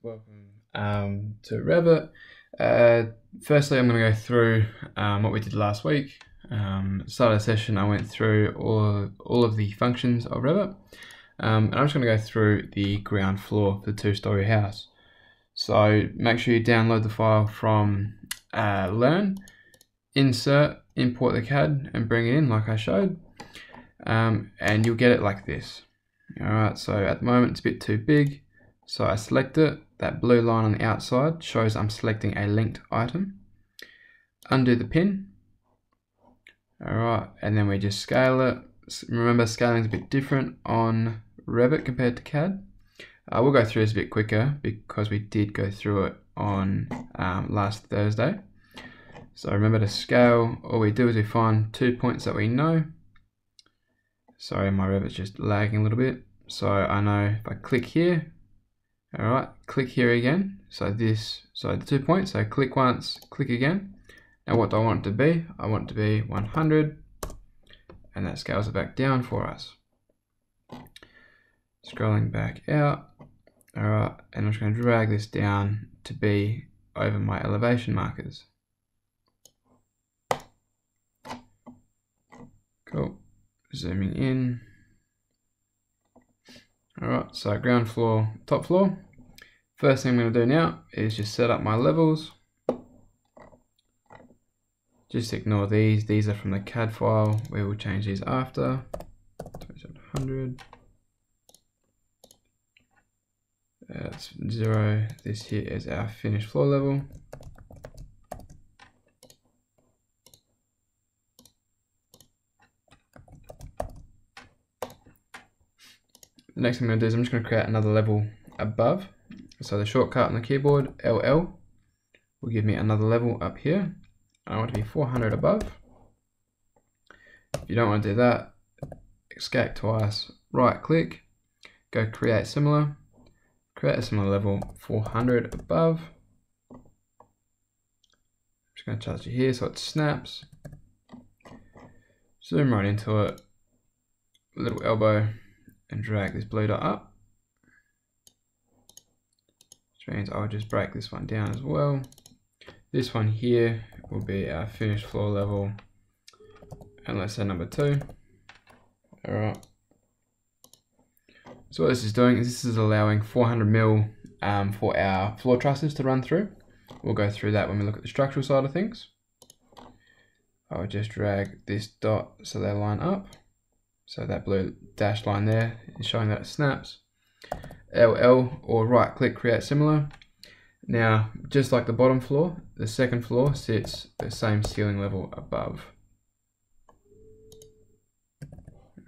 Welcome to Revit. Firstly, I'm going to go through what we did last week. Start of the session, I went through all of the functions of Revit, and I'm just going to go through the ground floor for the two-story house. So make sure you download the file from Learn, insert, import the CAD, and bring it in like I showed, and you'll get it like this. Alright, so at the moment it's a bit too big, so I select it. That blue line on the outside shows I'm selecting a linked item. Undo the pin. Alright, and then we just scale it. Remember, scaling is a bit different on Revit compared to CAD. We'll go through this a bit quicker because we did go through it on last Thursday. So remember to scale, all we do is we find 2 points that we know. Sorry, my Revit's just lagging a little bit. So I know if I click here, alright, click here again. So the 2 points, so click once, click again. Now what do I want it to be? I want it to be 100, and that scales it back down for us. Scrolling back out, alright, and I'm just going to drag this down to be over my elevation markers. Cool. Zooming in. Alright, so ground floor, top floor. First thing I'm going to do now is just set up my levels. Just ignore these are from the CAD file. We will change these after. 2700. That's 0. This here is our finished floor level. The next thing I'm going to do is I'm just going to create another level above. So the shortcut on the keyboard, LL, will give me another level up here. I want it to be 400 above. If you don't want to do that, escape twice, right click, go create similar level 400 above. I'm just going to touch it here so it snaps. Zoom right into it, little elbow, and drag this blue dot up. Which means I'll just break this one down as well. This one here will be our finished floor level, and let's say number 2. Alright. So what this is doing is this is allowing 400 mil for our floor trusses to run through. We'll go through that when we look at the structural side of things. I'll just drag this dot so they line up. So that blue dashed line there is showing that it snaps. LL or right click, create similar. Now, just like the bottom floor, the second floor sits the same ceiling level above.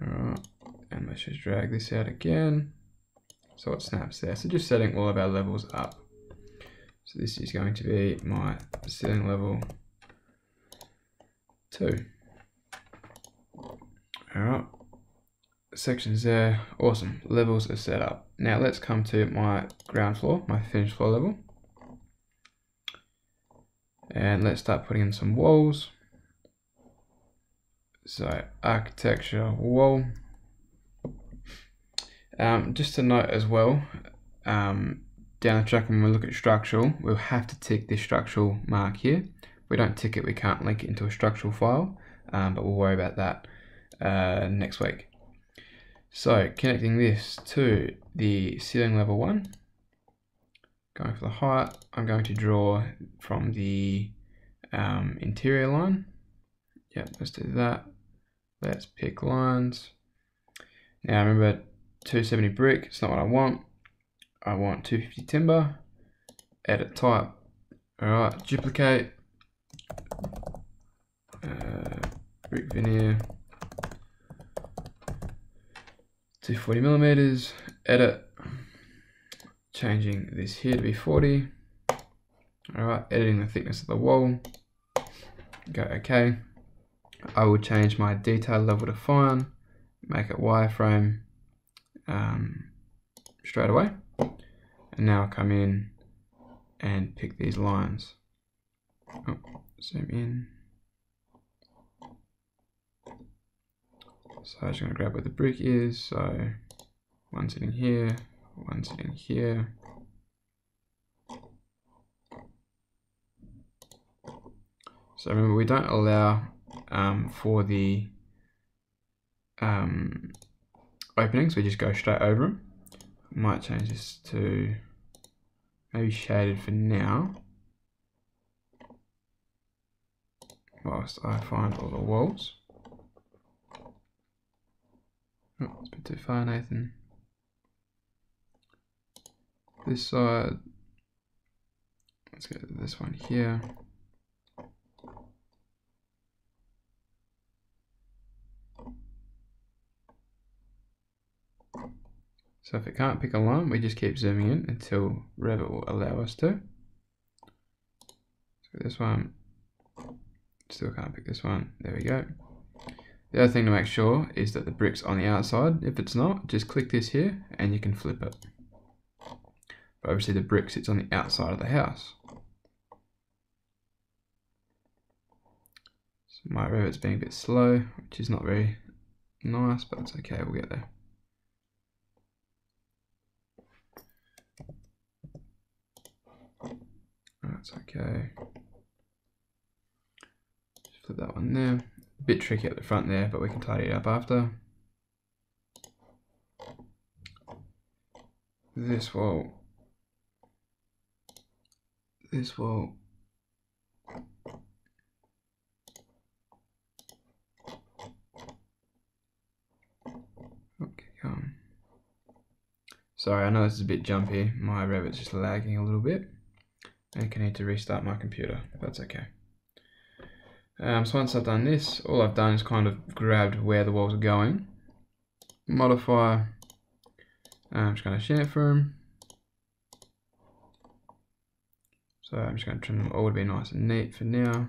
Alright, and let's just drag this out again so it snaps there. So just setting all of our levels up. So this is going to be my ceiling level 2. Alright. Sections there, awesome, levels are set up. Now let's come to my ground floor, my finished floor level. And let's start putting in some walls. So architecture wall. Just to note as well, down the track when we look at structural, we'll have to tick this structural mark here. If we don't tick it, we can't link it into a structural file, but we'll worry about that next week. So connecting this to the ceiling level 1, going for the height, I'm going to draw from the interior line. Yep, let's do that. Let's pick lines. Now remember, 270 brick, it's not what I want. I want 250 timber, edit type. Alright, duplicate, brick veneer, 240 millimeters, edit, changing this here to be 40. Alright, editing the thickness of the wall, go OK. I will change my detail level to fine, make it wireframe straight away. And now I'll come in and pick these lines. Oh, zoom in. So I'm just going to grab where the brick is. So one sitting here, one sitting here. So remember, we don't allow for the openings, we just go straight over them. Might change this to maybe shaded for now, whilst I find all the walls. Oh, it's a bit too far, Nathan. This side, let's go to this one here. So if it can't pick a line, we just keep zooming in until Revit will allow us to. So this one, still can't pick this one, there we go. The other thing to make sure is that the brick's on the outside. If it's not, just click this here and you can flip it. But obviously the brick sits on the outside of the house. So my Revit's being a bit slow, which is not very nice, but it's okay, we'll get there. That's okay. Just flip that one there. A bit tricky at the front there, but we can tidy it up after. This wall. This wall. Okay, come. Sorry, I know this is a bit jumpy. My Revit's just lagging a little bit. I think I need to restart my computer, if that's okay. So once I've done this, all I've done is kind of grabbed where the walls are going. Modify. I'm just going to chamfer them. So I'm just going to trim them all to be nice and neat for now.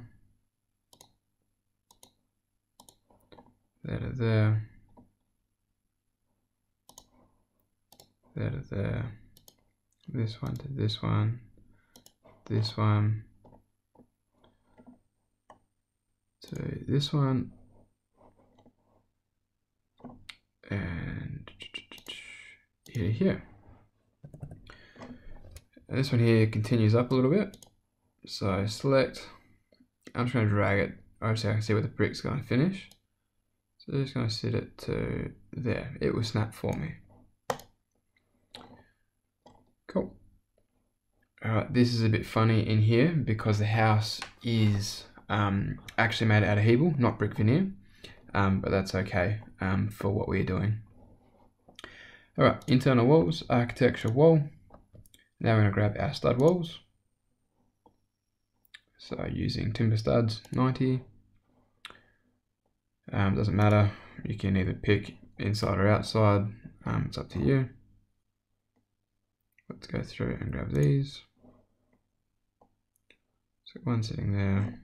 There to there. There to there. This one to this one. This one to this one, and here. And this one here continues up a little bit. So select, I'm just going to drag it. Obviously I can see where the brick's going to finish. So I'm just going to set it to there. It will snap for me. Cool. Alright, this is a bit funny in here because the house is actually made out of Hebel, not brick veneer, but that's okay for what we're doing. Alright, internal walls, architecture wall. Now we're going to grab our stud walls. So using timber studs, 90. Doesn't matter, you can either pick inside or outside, it's up to you. Let's go through and grab these. So one sitting there.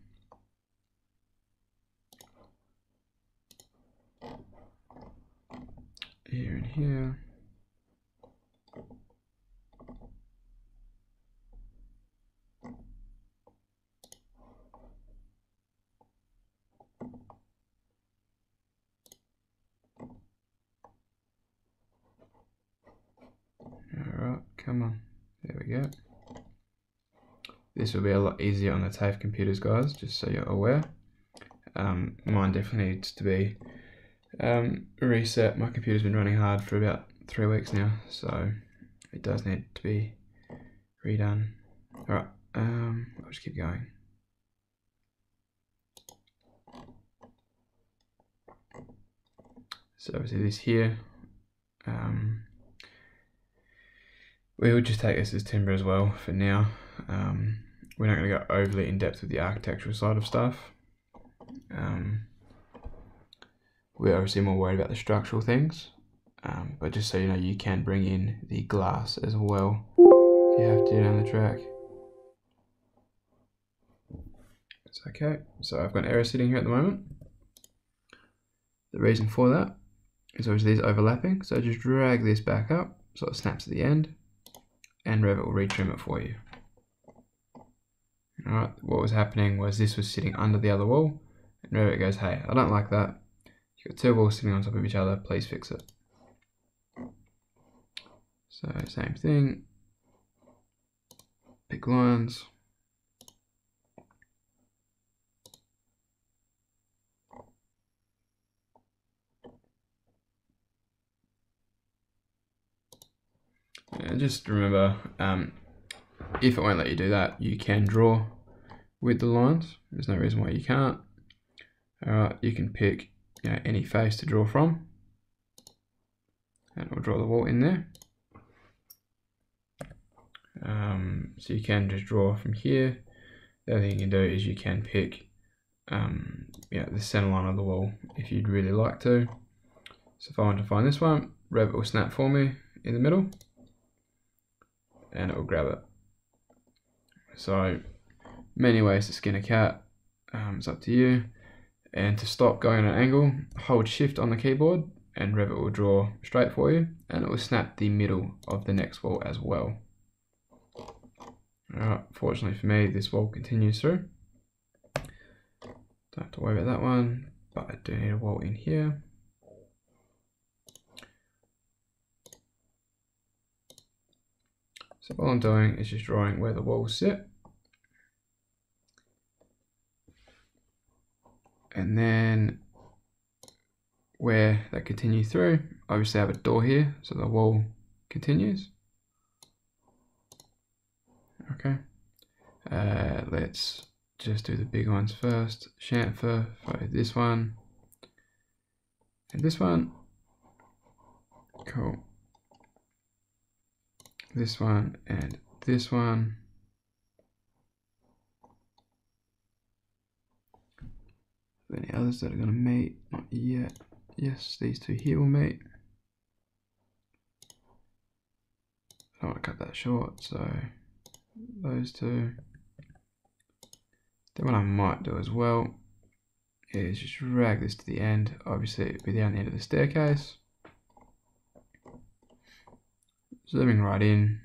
Here and here. Alright, come on. There we go. This will be a lot easier on the TAFE computers, guys, just so you're aware. Mine definitely needs to be reset. My computer's been running hard for about 3 weeks now, so it does need to be redone. Alright, I'll just keep going. So obviously this here, we would just take this as timber as well for now. We're not going to go overly in depth with the architectural side of stuff. We're obviously more worried about the structural things, but just so you know, you can bring in the glass as well if you have to down the track. It's okay. So I've got an error sitting here at the moment. The reason for that is obviously these overlapping, so just drag this back up so it snaps at the end, and Revit will retrim it for you. Alright, what was happening was this was sitting under the other wall, and Revit goes, hey, I don't like that. You've got two walls sitting on top of each other, please fix it. So same thing, pick lines, just remember, if it won't let you do that, you can draw with the lines. There's no reason why you can't. Alright, you can pick any face to draw from, and we'll draw the wall in there. So you can just draw from here. The other thing you can do is you can pick the center line of the wall if you'd really like to. So if I want to find this one, Revit will snap for me in the middle and it will grab it. So many ways to skin a cat, it's up to you. And to stop going at an angle, hold shift on the keyboard and Revit will draw straight for you, and it will snap the middle of the next wall as well. Alright, fortunately for me, this wall continues through. Don't have to worry about that one, but I do need a wall in here. So all I'm doing is just drawing where the walls sit. And then where they continue through, obviously I have a door here, so the wall continues. Okay, let's just do the big ones first. Chamfer for this one and this one. Cool. This one and this one. Any others that are going to meet? Not yet. Yes, these two here will meet. I don't want to cut that short, so those two. Then what I might do as well is just drag this to the end. Obviously it'll be down the end of the staircase. Zooming right in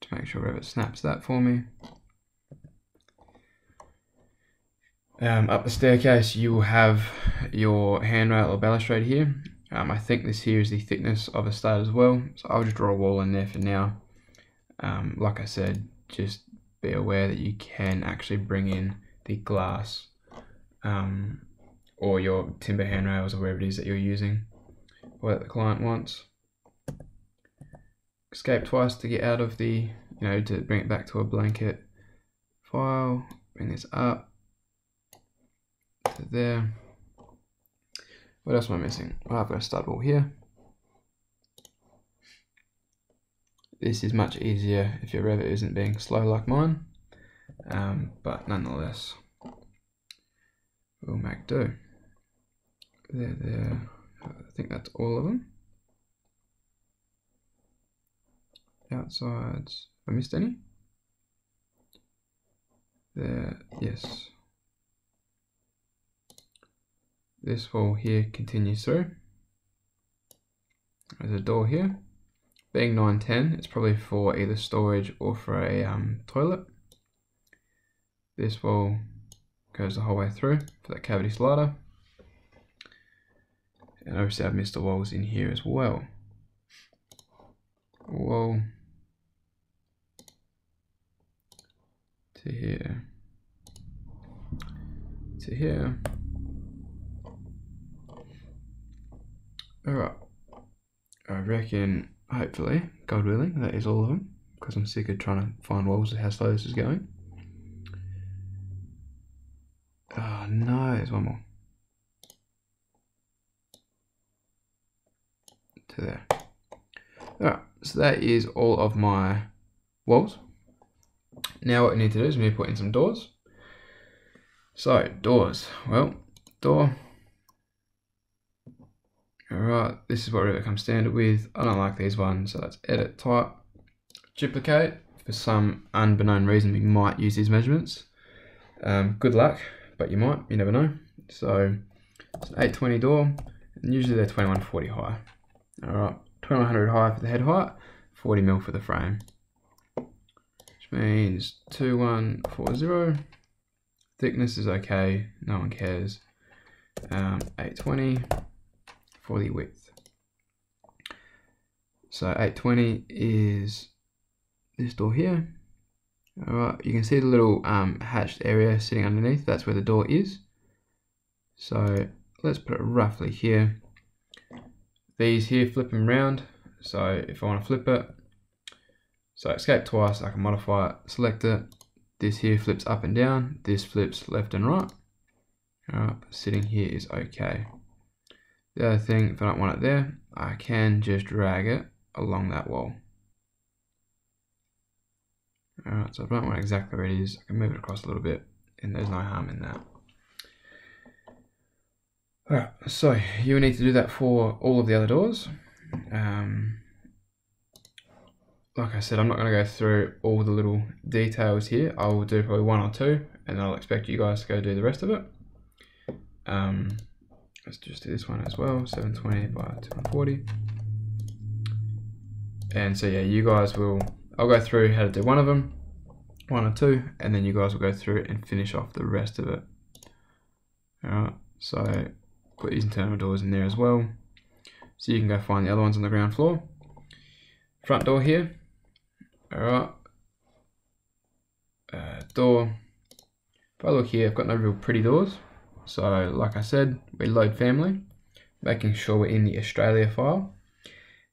to make sure Revit snaps that for me. Up the staircase you will have your handrail or balustrade here. I think this here is the thickness of a stud as well, so I'll just draw a wall in there for now. Like I said, just be aware that you can actually bring in the glass or your timber handrails or wherever it is that you're using or that the client wants. Escape twice to get out of the, to bring it back to a blanket file. Bring this up to there. What else am I missing? I've got a stud wall here. This is much easier if your Revit isn't being slow like mine, but nonetheless, we'll make do. There. I think that's all of them. Outsides, have I missed any? There, yes. This wall here continues through. There's a door here. Being 910, it's probably for either storage or for a toilet. This wall goes the whole way through for that cavity slider. And obviously I've missed the walls in here as well. Wall to here to here. Alright, I reckon, hopefully, God willing, that is all of them, because I'm sick of trying to find walls of how slow this is going. Oh no, there's one more. To there. Alright, so that is all of my walls. Now what we need to do is we need to put in some doors. So, doors. Well, door. Alright, this is what Revit comes standard with. I don't like these ones, so let's edit, type, duplicate. For some unbeknown reason, we might use these measurements. Good luck, but you might, you never know. So, it's an 820 door, and usually they're 2140 high. Alright, 2100 high for the head height, 40 mil for the frame. Which means 2140. Thickness is okay, no one cares. 820. For the width. So 820 is this door here. Alright, you can see the little hatched area sitting underneath, that's where the door is. So let's put it roughly here. These here flip them round, so if I want to flip it, So escape twice, I can modify it, select it. This here flips up and down, this flips left and right. Alright, sitting here is okay. The other thing, if I don't want it there, I can just drag it along that wall. Alright, so if I don't want exactly where it is, I can move it across a little bit, and there's no harm in that. Alright, so you need to do that for all of the other doors. Like I said, I'm not going to go through all the little details here. I will do probably one or two, and I'll expect you guys to go do the rest of it. Let's just do this one as well, 720 by 240. And so yeah, you guys will, I'll go through how to do one of them, one or two, and then you guys will go through and finish off the rest of it. Alright, so put these internal doors in there as well, so you can go find the other ones on the ground floor. Front door here. Alright, door. If I look here, I've got no real pretty doors. So like I said, we load family, making sure we're in the Australia file.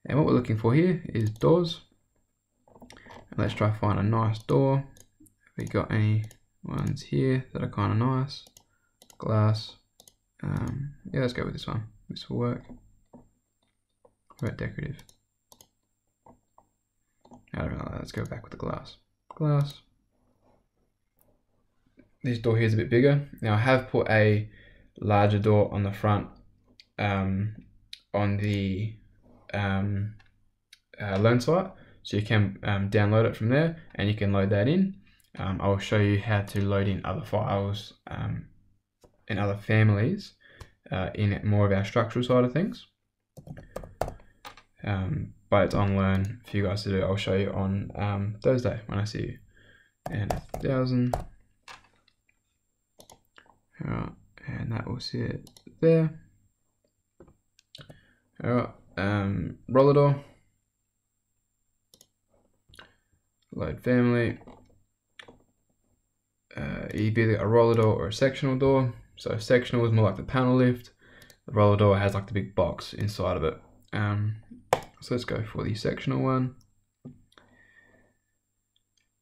And what we're looking for here is doors. And let's try to find a nice door. Have we got any ones here that are kind of nice? Glass. Yeah, let's go with this one. This will work. What about decorative? I don't know, let's go back with the glass. Glass. This door here is a bit bigger. Now I have put a larger door on the front on the loan site, so you can download it from there and you can load that in. I will show you how to load in other files and other families in more of our structural side of things. But it's on Learn for you guys to do. I'll show you on Thursday when I see you. And 1,000. Alright, and that will sit there. Alright, roller door. Load family. You've either got a roller door or a sectional door. So sectional is more like the panel lift. The roller door has like the big box inside of it. So let's go for the sectional one.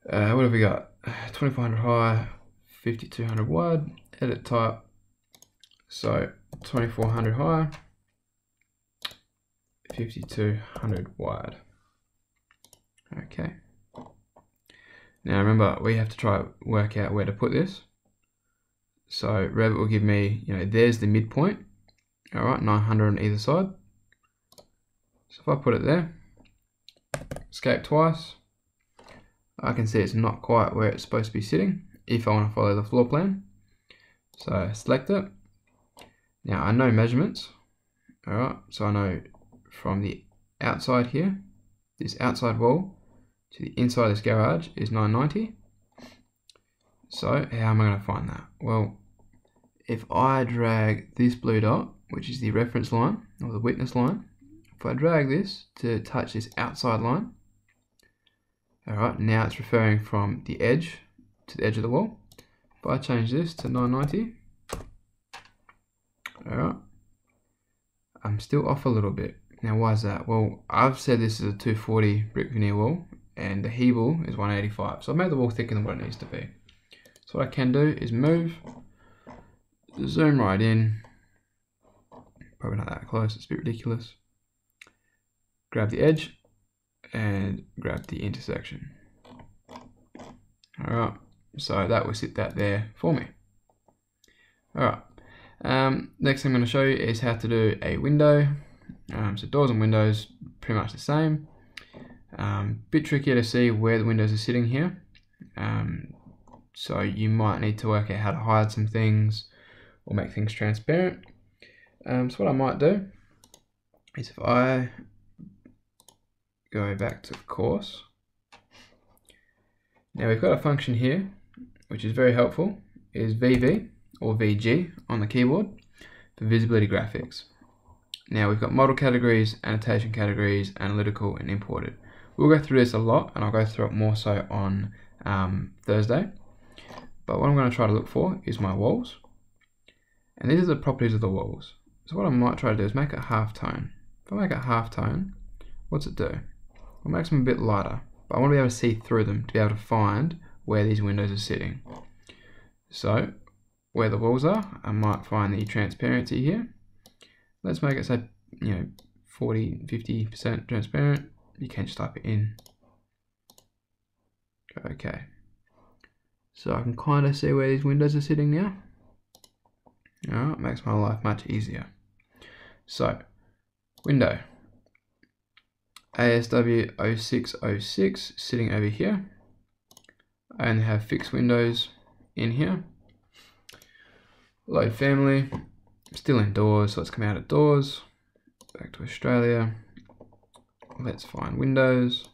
What have we got? 2400 high, 5200 wide, edit type. So 2400 high, 5200 wide. Okay. Now remember, we have to try to work out where to put this. So Revit will give me, there's the midpoint. All right, 900 on either side. So if I put it there, escape twice, I can see it's not quite where it's supposed to be sitting if I want to follow the floor plan. So select it. Now I know measurements. All right, so I know from the outside here, this outside wall, to the inside of this garage is 990. So how am I going to find that? Well, if I drag this blue dot, which is the reference line or the witness line, if I drag this to touch this outside line, alright, now it's referring from the edge to the edge of the wall. If I change this to 990, alright, I'm still off a little bit. Now why is that? Well, I've said this is a 240 brick veneer wall and the Hebel is 185. So I've made the wall thicker than what it needs to be. So what I can do is move, zoom right in, probably not that close, it's a bit ridiculous. Grab the edge and grab the intersection. Alright, so that will sit that there for me. Alright, next thing I'm going to show you is how to do a window. So doors and windows, pretty much the same. Bit trickier to see where the windows are sitting here. So you might need to work out how to hide some things or make things transparent. So what I might do is if I go back to course. Now we've got a function here, which is very helpful, is VV or VG on the keyboard for visibility graphics. Now we've got model categories, annotation categories, analytical and imported. We'll go through this a lot and I'll go through it more so on Thursday. But what I'm going to try to look for is my walls. And these are the properties of the walls. So what I might try to do is make it halftone. If I make it halftone, what's it do? It makes them a bit lighter, but I want to be able to see through them to be able to find where these windows are sitting. So where the walls are, I might find the transparency here. Let's make it say, 40, 50% transparent. You can just type it in. Okay. So I can kind of see where these windows are sitting now. Alright, makes my life much easier. So, window. ASW 0606 sitting over here. I only have fixed windows in here. Load family, still indoors, so let's come out of doors. Back to Australia. Let's find windows.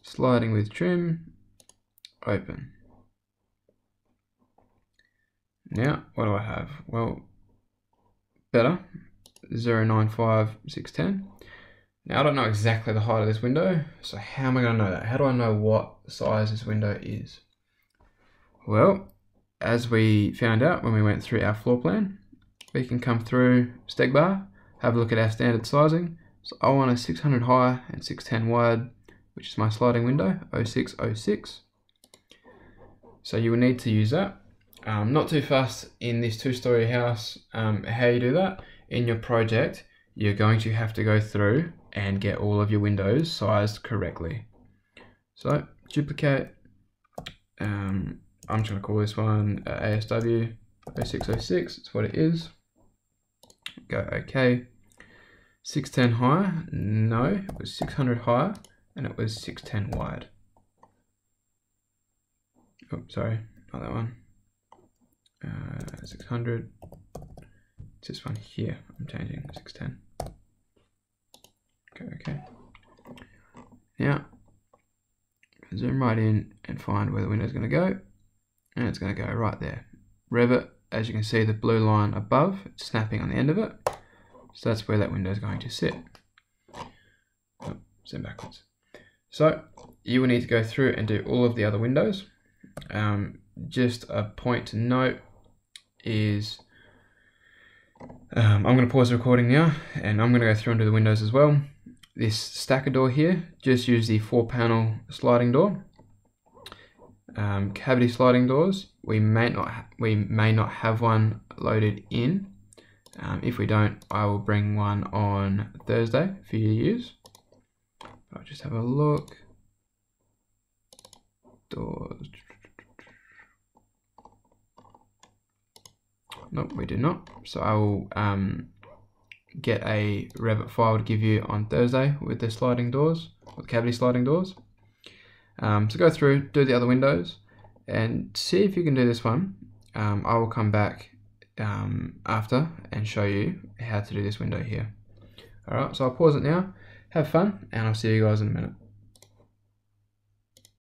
Sliding with trim, open. Now, what do I have? Well, better, 095610. Now I don't know exactly the height of this window, so how am I going to know that? How do I know what size this window is? Well, as we found out when we went through our floor plan, we can come through steg bar, have a look at our standard sizing. So I want a 600 high and 610 wide, which is my sliding window, 0606. So you will need to use that. Not too fast in this 2-story house. How you do that? In your project, you're going to have to go through and get all of your windows sized correctly. So duplicate. I'm just going to call this one ASW 0606. It's what it is. Go OK. 610 high. No, it was 600 high and it was 610 wide. Oh, sorry, not that one. 600. It's this one here. I'm changing 610. Okay. Now, zoom right in and find where the window is going to go, and it's going to go right there. Revit, as you can see, the blue line above, it's snapping on the end of it, so that's where that window is going to sit. Oh, zoom backwards. So you will need to go through and do all of the other windows. Just a point to note is I'm going to pause the recording now, and I'm going to go through and do the windows as well. This stacker door here, just use the 4-panel sliding door. Cavity sliding doors, we may not have one loaded in. If we don't, I will bring one on Thursday for you to use. I'll just have a look. Doors. Nope, we do not. So I will get a Revit file to give you on Thursday with the sliding doors, with cavity sliding doors. So go through, do the other windows, and see if you can do this one. I will come back after and show you how to do this window here. Alright, so I'll pause it now, have fun, and I'll see you guys in a minute.